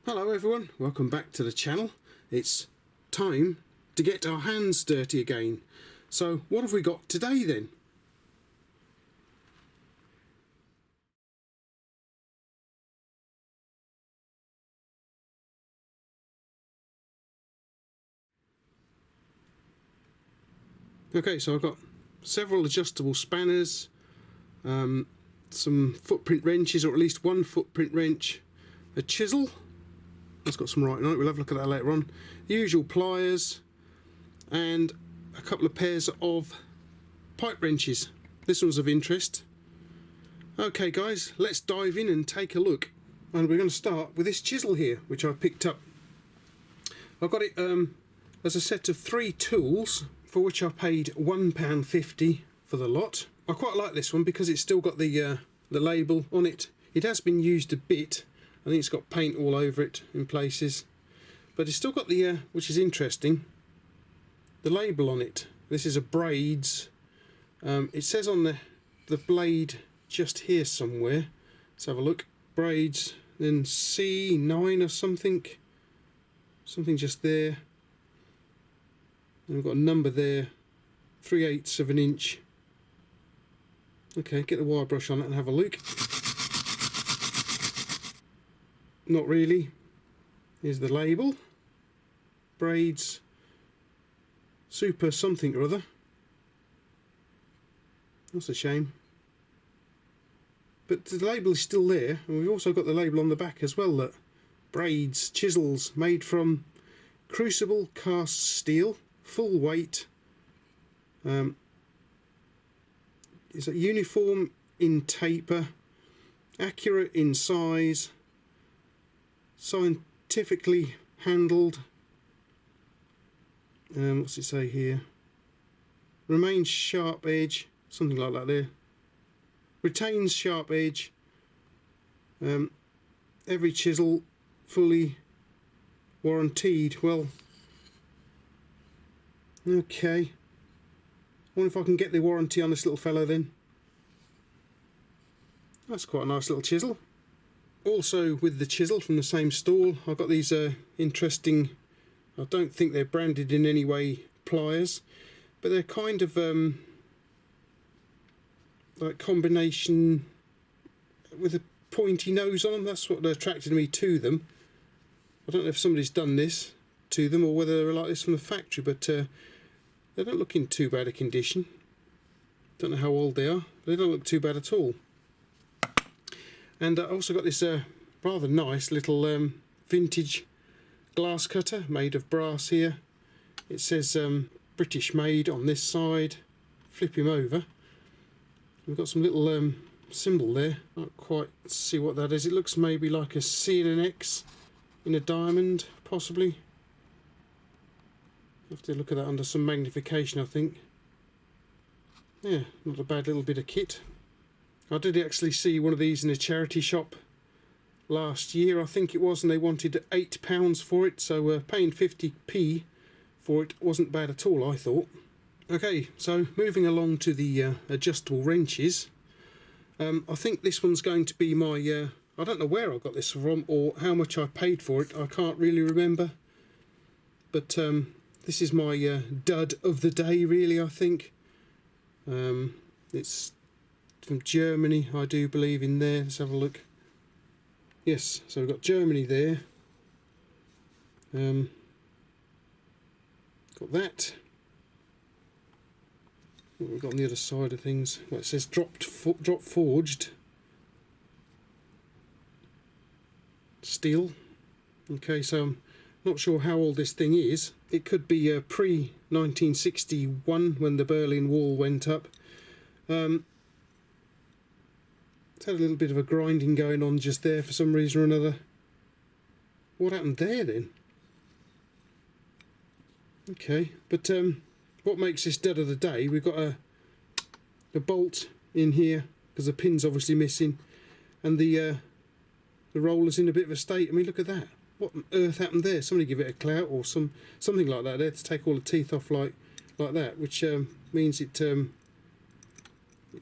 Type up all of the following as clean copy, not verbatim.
Hello everyone, welcome back to the channel. It's time to get our hands dirty again. So what have we got today then? Okay, so I've got several adjustable spanners, some footprint wrenches, or at least one footprint wrench, a chisel. That's got some writing on it, we'll have a look at that later on. The usual pliers, and a couple of pairs of pipe wrenches. This one's of interest. Okay guys, let's dive in and take a look. And we're going to start with this chisel here, which I picked up. I've got it as a set of 3 tools, for which I paid £1.50 for the lot. I quite like this one because it's still got the label on it. It has been used a bit. I think it's got paint all over it in places, but it's still got the, which is interesting, the label on it. This is a Braids. It says on the blade just here somewhere. Let's have a look. Braids, then C9 or something just there. And we've got a number there, 3/8 of an inch. Okay, get the wire brush on it and have a look. Not really. Here's the label. Braids Super something or other. That's a shame. But the label is still there, and we've also got the label on the back as well, that Braids Chisels, made from crucible cast steel, full weight. Is it uniform in taper, accurate in size, scientifically handled. What's it say here? Remains sharp edge, something like that there. Retains sharp edge. Every chisel fully warranted. Well, okay. I wonder if I can get the warranty on this little fellow then. That's quite a nice little chisel. Also with the chisel from the same stall, I've got these interesting, I don't think they're branded in any way, pliers, but they're kind of like combination with a pointy nose on them. That's what attracted me to them. I don't know if somebody's done this to them or whether they're like this from the factory, but they don't look in too bad a condition. Don't know how old they are. They don't look too bad at all. And I also got this rather nice little vintage glass cutter made of brass here. It says British made on this side. Flip him over. We've got some little symbol there. Not quite see what that is. It looks maybe like a C and an X in a diamond, possibly. Have to look at that under some magnification, I think. Yeah, not a bad little bit of kit. I did actually see one of these in a charity shop last year, I think it was, and they wanted £8 for it, so paying 50p for it wasn't bad at all, I thought. Okay, so moving along to the adjustable wrenches. I think this one's going to be my, I don't know where I got this from or how much I paid for it, I can't really remember. But this is my dud of the day, really, I think. It's from Germany, I do believe, in there. Let's have a look. Yes, so we've got Germany there. Got that. What we've got on the other side of things? Well, it says drop forged steel. Okay, so I'm not sure how old this thing is. It could be pre-1961 when the Berlin Wall went up. It's had a little bit of a grinding going on just there for some reason or another. What happened there then? Okay, but what makes this dud of the day, we've got a bolt in here because the pin's obviously missing, and the roller's in a bit of a state. I mean, look at that. What on earth happened there? Somebody give it a clout or something like that there to take all the teeth off like that, which means it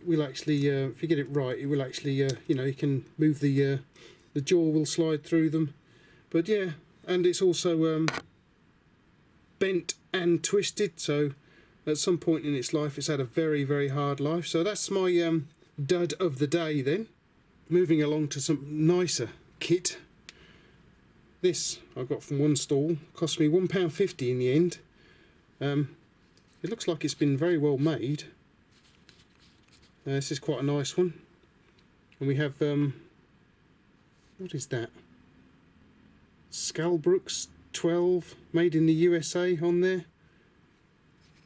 will actually, if you get it right, it will actually, you know, you can move the jaw will slide through them, But yeah, and it's also bent and twisted, so at some point in its life it's had a very, very hard life. So that's my dud of the day then. Moving along to some nicer kit. This I got from one stall, cost me £1.50 in the end. It looks like it's been very well made. This is quite a nice one. And we have, what is that? Scalbrooks 12, made in the USA on there.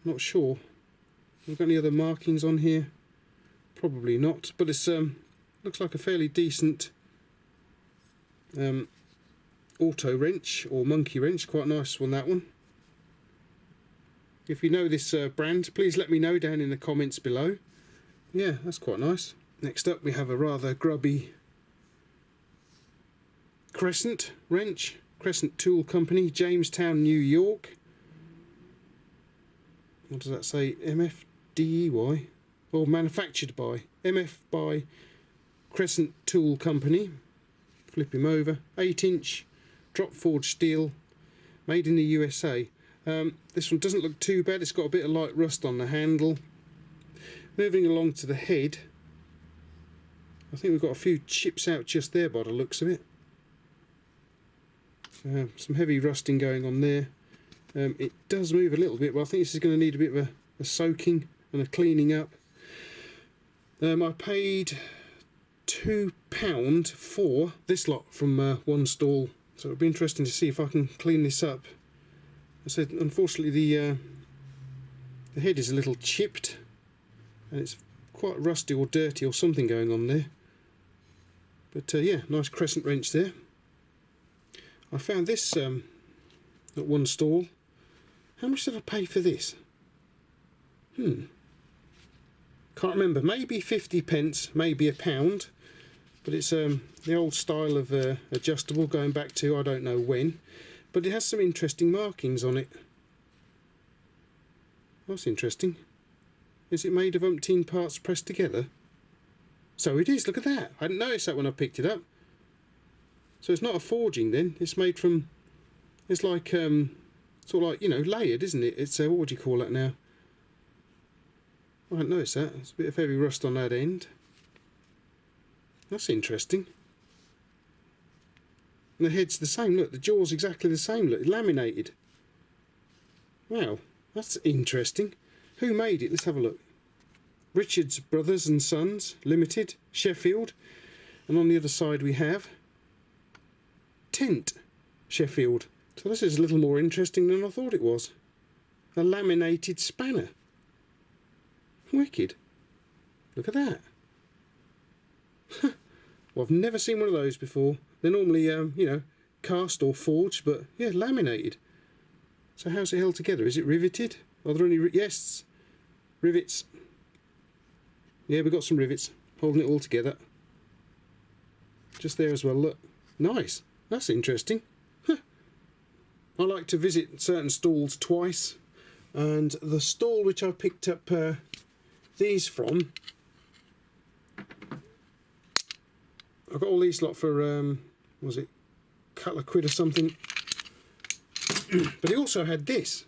Not sure. Have got any other markings on here? Probably not, but it's looks like a fairly decent auto wrench or monkey wrench. Quite a nice one, that one. If you know this brand, please let me know down in the comments below. Yeah, that's quite nice. Next up we have a rather grubby Crescent wrench. Crescent Tool Company, Jamestown, New York. What does that say? MFDEY? Or manufactured by. MF by Crescent Tool Company. Flip him over. 8-inch drop forged steel, made in the USA. This one doesn't look too bad. It's got a bit of light rust on the handle. Moving along to the head, I think we've got a few chips out just there by the looks of it. Some heavy rusting going on there. It does move a little bit, but I think this is going to need a bit of a soaking and a cleaning up. I paid £2 for this lot from one stall, so it'll be interesting to see if I can clean this up. I said, unfortunately, the head is a little chipped, and it's quite rusty or dirty or something going on there. But yeah, nice crescent wrench there. I found this at one stall. How much did I pay for this? Can't remember. Maybe 50p, maybe £1. But it's the old style of adjustable, going back to I don't know when. But it has some interesting markings on it. That's interesting. Is it made of umpteen parts pressed together? So it is, look at that. I didn't notice that when I picked it up. So it's not a forging then, it's made from, it's like, sort of like, you know, layered, isn't it? It's, what would you call that now? I hadn't noticed that. There's a bit of heavy rust on that end. That's interesting. And the head's the same, look, the jaw's exactly the same, look, laminated. Wow, that's interesting. Who made it? Let's have a look. Richards Brothers and Sons Limited, Sheffield. And on the other side we have Tent, Sheffield. So this is a little more interesting than I thought it was. A laminated spanner. Wicked. Look at that. Well, I've never seen one of those before. They're normally, you know, cast or forged, but yeah, laminated. So how's it held together? Is it riveted? Are there any... yes, rivets. Yeah, we've got some rivets holding it all together. Just there as well, look. Nice. That's interesting. Huh. I like to visit certain stalls twice, and the stall which I picked up these from, I got all these lot for, was it a couple of quid or something? But he also had this,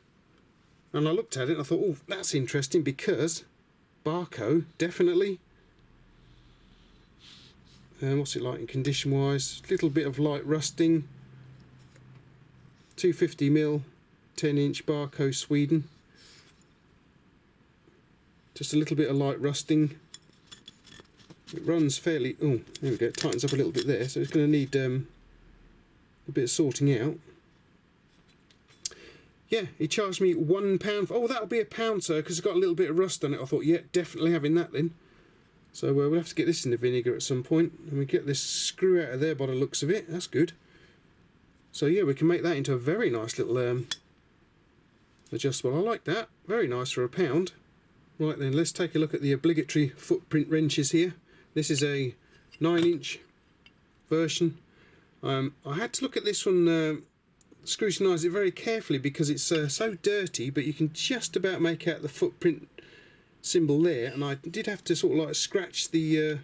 and I looked at it and I thought, oh, that's interesting, because Barco, definitely. What's it like in condition wise? Little bit of light rusting. 250mm 10-inch Barco Sweden. Just a little bit of light rusting. It runs fairly... oh, there we go, it tightens up a little bit there, so it's going to need a bit of sorting out. Yeah, he charged me £1. Oh, that'll be £1, sir, because it's got a little bit of rust on it. I thought, yeah, definitely having that then. So we'll have to get this in the vinegar at some point, and we get this screw out of there by the looks of it. That's good. So yeah, we can make that into a very nice little adjustable. I like that. Very nice for £1. Right then, let's take a look at the obligatory footprint wrenches here. This is a 9-inch version. I had to look at this one, scrutinise it very carefully, because it's so dirty, but you can just about make out the footprint symbol there, and I did have to sort of like scratch the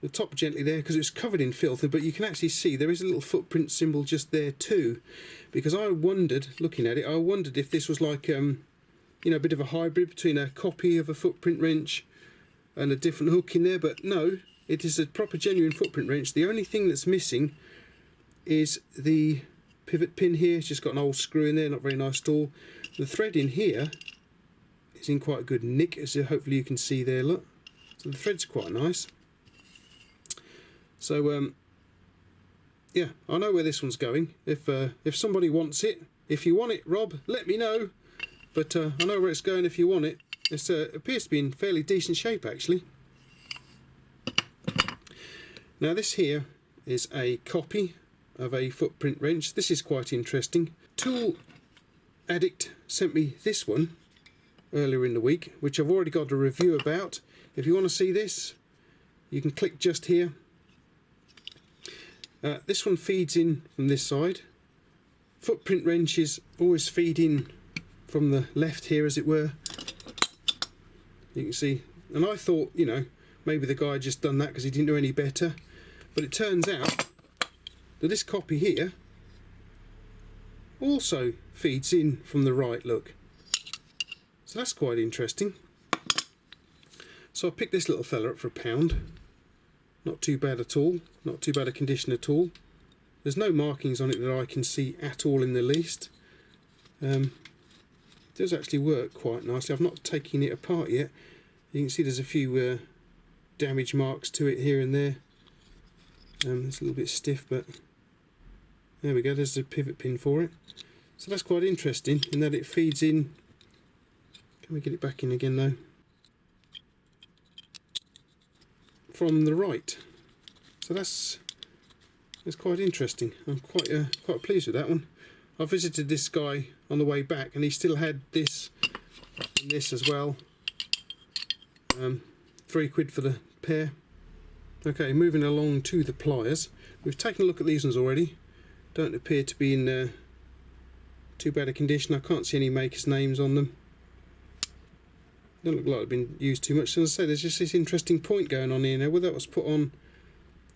the top gently there because it's covered in filth, but you can actually see there is a little footprint symbol just there too, because I wondered, looking at it, I wondered if this was like you know, a bit of a hybrid between a copy of a footprint wrench and a different hook in there, but no, it is a proper genuine footprint wrench. The only thing that's missing is the pivot pin here. It's just got an old screw in there, not very nice at all. The thread in here is in quite a good nick, as hopefully you can see there, look. So the thread's quite nice. So yeah, I know where this one's going. If somebody wants it, if you want it, Rob, let me know. But I know where it's going if you want it. It appears to be in fairly decent shape actually. Now this here is a copy of a footprint wrench. This is quite interesting. Tool Addict sent me this one earlier in the week, which I've already got a review about. If you want to see this, you can click just here. This one feeds in from this side. Footprint wrenches always feed in from the left here, as it were. You can see, and I thought, you know, maybe the guy had just done that because he didn't know any better, but it turns out that this copy here also feeds in from the right, look. So that's quite interesting. So I picked this little fella up for £1. Not too bad at all, not too bad a condition at all. There's no markings on it that I can see at all in the least. It does actually work quite nicely. I've not taken it apart yet. You can see there's a few damage marks to it here and there. It's a little bit stiff, but there we go, there's the pivot pin for it. So that's quite interesting in that it feeds in. Can we get it back in again though? From the right. So that's quite interesting. I'm quite pleased with that one. I visited this guy on the way back and he still had this and this as well. £3 for the pair. Okay, moving along to the pliers. We've taken a look at these ones already. Don't appear to be in too bad a condition. I can't see any makers' names on them. Don't look like they've been used too much. As I say, there's just this interesting point going on here now. Whether that was put on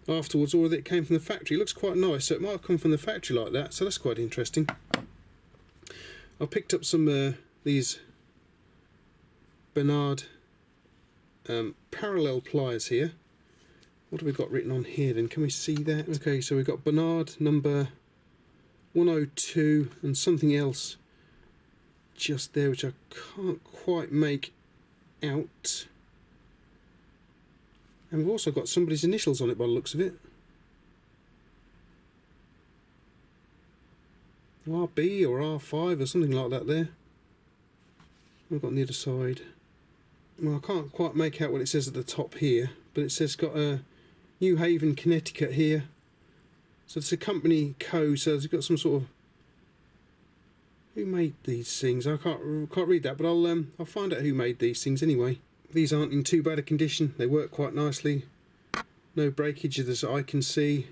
afterwards or whether it came from the factory. It looks quite nice, so it might have come from the factory like that, so that's quite interesting. I picked up some these Bernard parallel pliers here. What have we got written on here then? Can we see that? Okay, so we've got Bernard number 102 and something else just there, which I can't quite make out. And we've also got somebody's initials on it by the looks of it. RB or R5 or something like that there. We've got on the other side. Well, I can't quite make out what it says at the top here, but it says got a New Haven, Connecticut here. So it's a company code, so it's got some sort of... Who made these things? I can't read that, but I'll find out who made these things anyway. These aren't in too bad a condition. They work quite nicely. No breakage as I can see.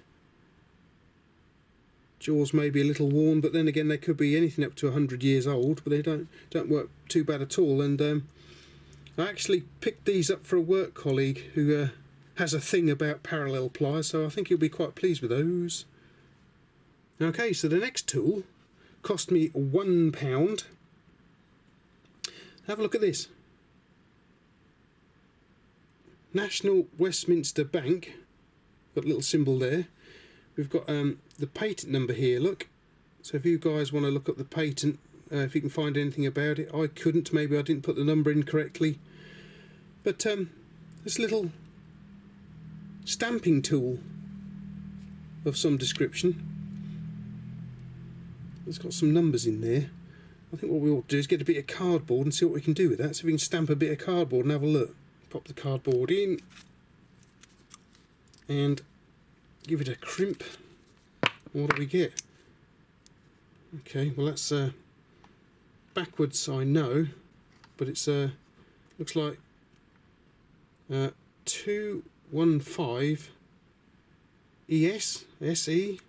Jaws may be a little worn, but then again they could be anything up to 100 years old, but they don't work too bad at all. And I actually picked these up for a work colleague who has a thing about parallel pliers, so I think he'll be quite pleased with those. Okay, so the next tool cost me £1. Have a look at this. National Westminster Bank, got a little symbol there. We've got the patent number here, look. So if you guys want to look up the patent, if you can find anything about it, I couldn't, maybe I didn't put the number in correctly. But this little stamping tool of some description. It's got some numbers in there. I think what we ought to do is get a bit of cardboard and see what we can do with that. So we can stamp a bit of cardboard and have a look. Pop the cardboard in and give it a crimp. What do we get? Okay, well that's backwards, I know, but it's looks like 215 ES SE.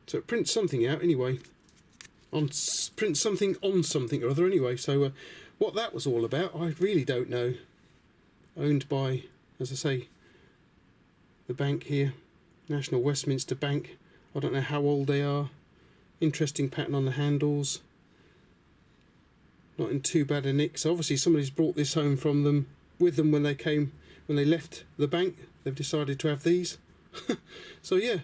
So it prints something out anyway. Print something on something or other anyway. So What that was all about, I really don't know. Owned by, as I say, the bank here, National Westminster Bank. I don't know how old they are. Interesting pattern on the handles. Not in too bad a nick. So obviously somebody's brought this home from them, with them when they left the bank. They've decided to have these. So yeah,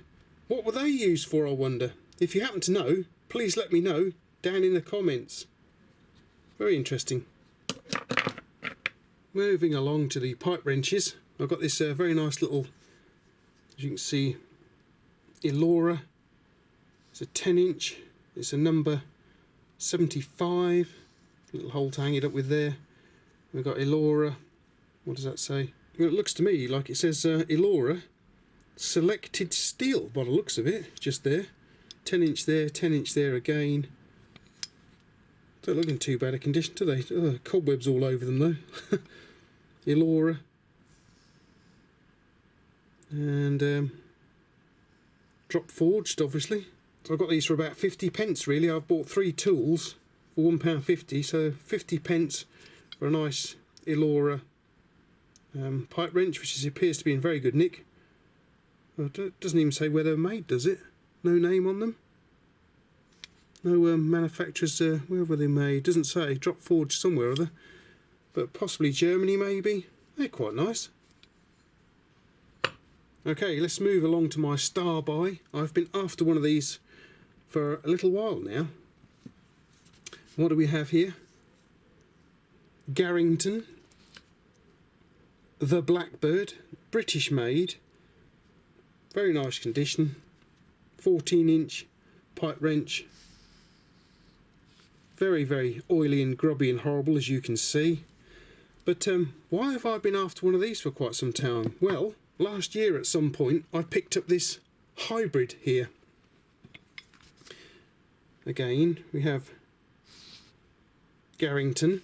what were they used for, I wonder? If you happen to know, please let me know down in the comments. Very interesting. Moving along to the pipe wrenches, I've got this very nice little, as you can see, Elora. It's a 10-inch. It's a number 75. Little hole to hang it up with there. We've got Elora. What does that say? Well, it looks to me like it says Elora selected steel by the looks of it. Just there. 10-inch there, 10-inch there again. Don't look in too bad a condition, do they? Cobwebs all over them though. Elora. And drop forged, obviously. So I've got these for about 50p really. I've bought 3 tools for £1.50, so 50p for a nice Elora pipe wrench, which appears to be in very good nick. Well, it doesn't even say where they're made, does it? No name on them. No manufacturers, where were they made? Doesn't say. Drop forged somewhere or other. But possibly Germany maybe. They're quite nice. Okay, let's move along to my star buy. I've been after one of these for a little while now. What do we have here? Garrington, the Blackbird, British made, very nice condition, 14-inch pipe wrench, very, very oily and grubby and horrible, as you can see. But why have I been after one of these for quite some time? Well, last year at some point I picked up this hybrid here. Again, we have Garrington,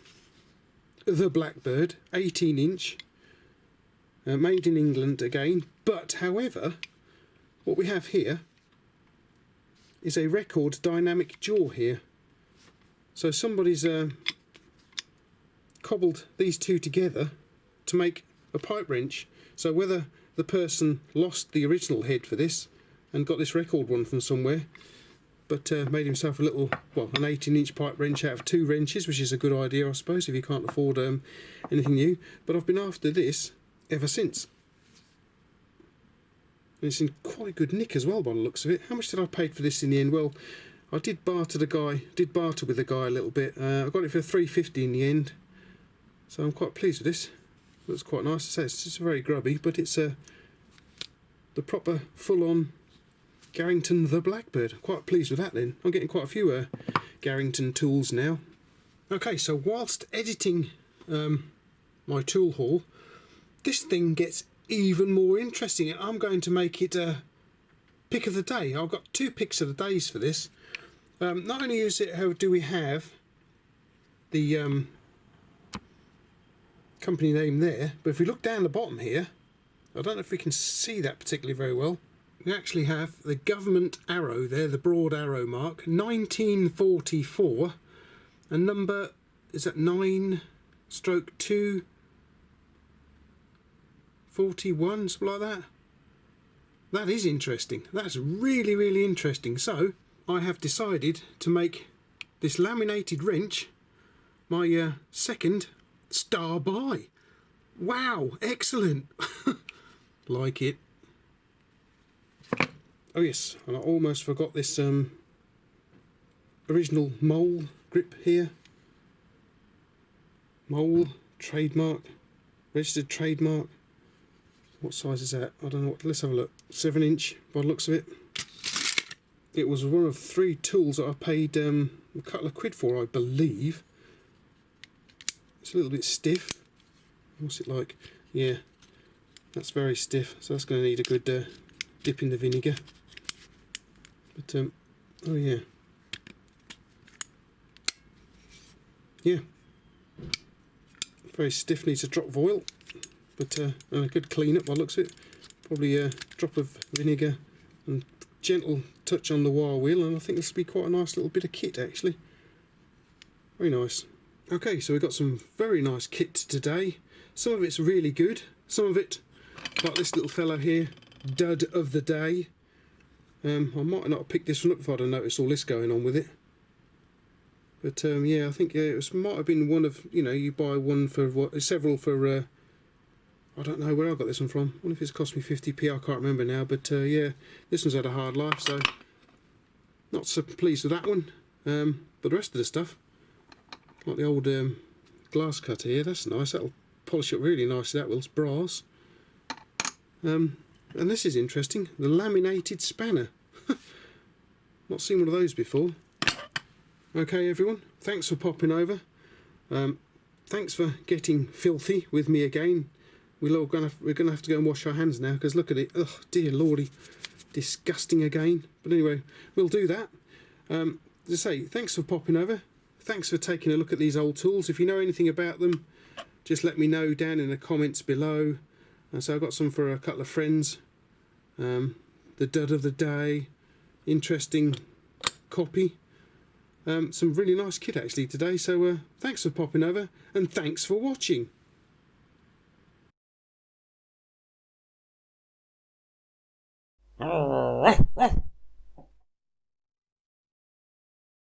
the Blackbird, 18-inch, made in England again. But however, what we have here is a record dynamic jaw here. So somebody's cobbled these two together to make a pipe wrench. So whether the person lost the original head for this and got this record one from somewhere, but made himself a little, well, an 18-inch pipe wrench out of 2 wrenches, which is a good idea, I suppose, if you can't afford anything new. But I've been after this ever since. And it's in quite good nick as well by the looks of it. How much did I pay for this in the end? Well, I did barter with the guy a little bit. I got it for $3.50 in the end. So I'm quite pleased with this. Looks quite nice. I say it's just very grubby, but it's the proper full-on Garrington the Blackbird. Quite pleased with that then. I'm getting quite a few Garrington tools now. Okay, so whilst editing my tool haul, this thing gets even more interesting. I'm going to make it pick of the day. I've got 2 picks of the days for this. Not only do we have the company name there, but if we look down the bottom here, I don't know if we can see that particularly very well. We actually have the government arrow there, the broad arrow mark, 1944, and number, is that 9/241, something like that. That is interesting. That's really, really interesting. So I have decided to make this laminated wrench my second star buy. Wow, excellent. Like it. Oh yes, and I almost forgot this original mole grip here. Mole, trademark, registered trademark. What size is that? I don't know. Let's have a look. 7-inch by the looks of it. It was one of 3 tools that I paid a couple of quid for, I believe. It's a little bit stiff. What's it like? Yeah, that's very stiff, so that's going to need a good dip in the vinegar. But oh yeah, very stiff, needs a drop of oil, but and a good clean up by the looks of it. Probably a drop of vinegar and gentle touch on the wire wheel, and I think this will be quite a nice little bit of kit actually. Very nice. Okay, so we've got some very nice kit today. Some of it's really good, some of it, like this little fellow here, dud of the day. I might not have picked this one up if I'd have noticed all this going on with it. But yeah, I think it might have been one of, you know, you buy one for what, several for, I don't know where I got this one from. I wonder if it's cost me 50p, I can't remember now. But yeah, this one's had a hard life, so not so pleased with that one. But the rest of the stuff, like the old glass cutter here, that's nice. That'll polish up really nicely, that will. It's brass. And this is interesting, the laminated spanner. Not seen one of those before. Okay everyone, thanks for popping over. Thanks for getting filthy with me again. We're gonna have to go and wash our hands now, because look at it. Oh dear lordy, disgusting again. But anyway, we'll do that. As I say, thanks for popping over. Thanks for taking a look at these old tools. If you know anything about them, just let me know down in the comments below. So I've got some for a couple of friends. The dud of the day, interesting copy. Some really nice kit actually today. So thanks for popping over, and thanks for watching.